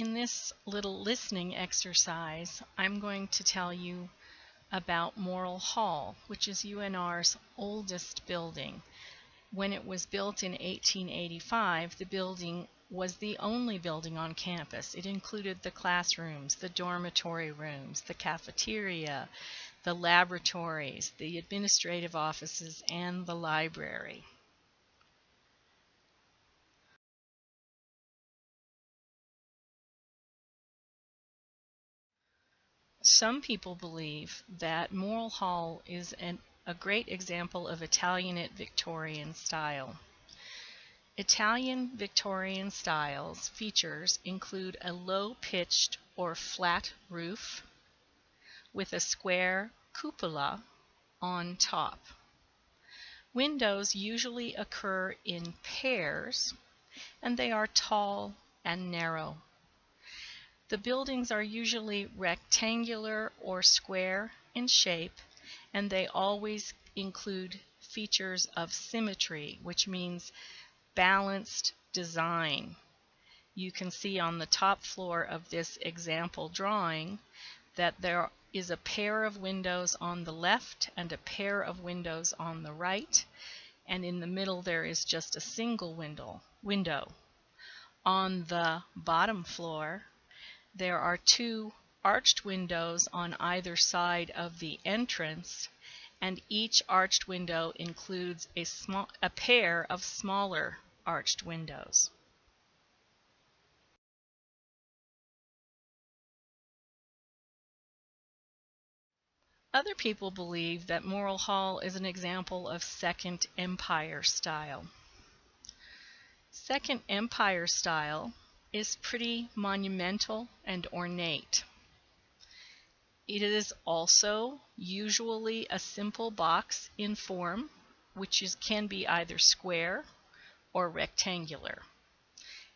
In this little listening exercise, I'm going to tell you about Morrill Hall, which is UNR's oldest building. When it was built in 1885, the building was the only building on campus. It included the classrooms, the dormitory rooms, the cafeteria, the laboratories, the administrative offices, and the library. Some people believe that Morrill Hall is a great example of Italianate Victorian style. Italian Victorian styles features include a low-pitched or flat roof with a square cupola on top. Windows usually occur in pairs, and they are tall and narrow. The buildings are usually rectangular or square in shape, and they always include features of symmetry, which means balanced design. You can see on the top floor of this example drawing that there is a pair of windows on the left and a pair of windows on the right, and in the middle there is just a single window. On the bottom floor, there are two arched windows on either side of the entrance, and each arched window includes a pair of smaller arched windows. Other people believe that Morrill Hall is an example of Second Empire style. Second Empire style is pretty monumental and ornate. It is also usually a simple box in form, which can be either square or rectangular.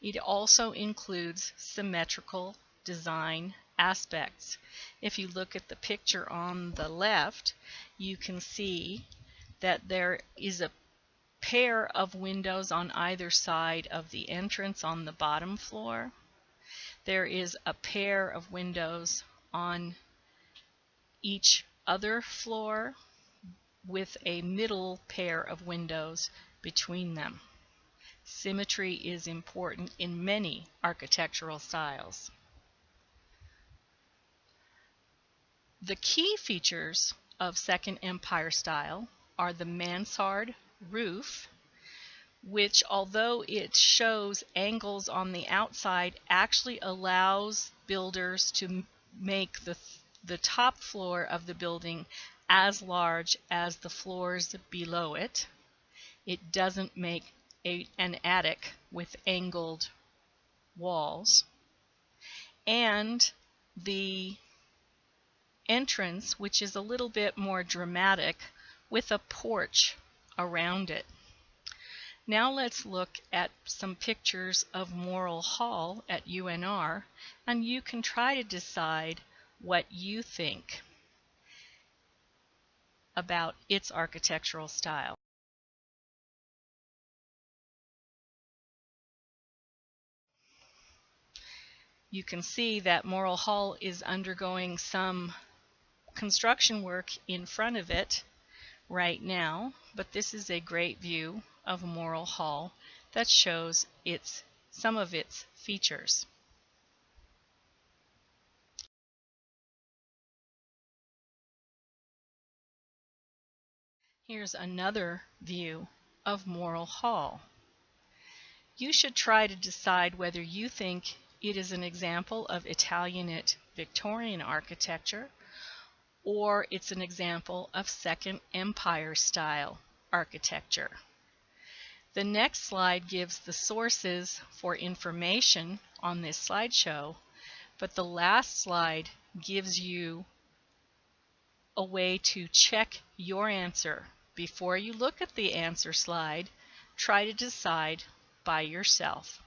It also includes symmetrical design aspects. If you look at the picture on the left, you can see that there is a pair of windows on either side of the entrance on the bottom floor. There is a pair of windows on each other floor with a middle pair of windows between them. Symmetry is important in many architectural styles. The key features of Second Empire style are the mansard roof, which, although it shows angles on the outside, actually allows builders to make the top floor of the building as large as the floors below it. It doesn't make an attic with angled walls. And the entrance, which is a little bit more dramatic, with a porch around it. Now let's look at some pictures of Morrill Hall at UNR, and you can try to decide what you think about its architectural style. You can see that Morrill Hall is undergoing some construction work in front of it right now, but this is a great view of Morrill Hall that shows some of its features. Here's another view of Morrill Hall. You should try to decide whether you think it is an example of Italianate Victorian architecture, or it's an example of Second Empire style architecture. The next slide gives the sources for information on this slideshow, but the last slide gives you a way to check your answer. Before you look at the answer slide, try to decide by yourself.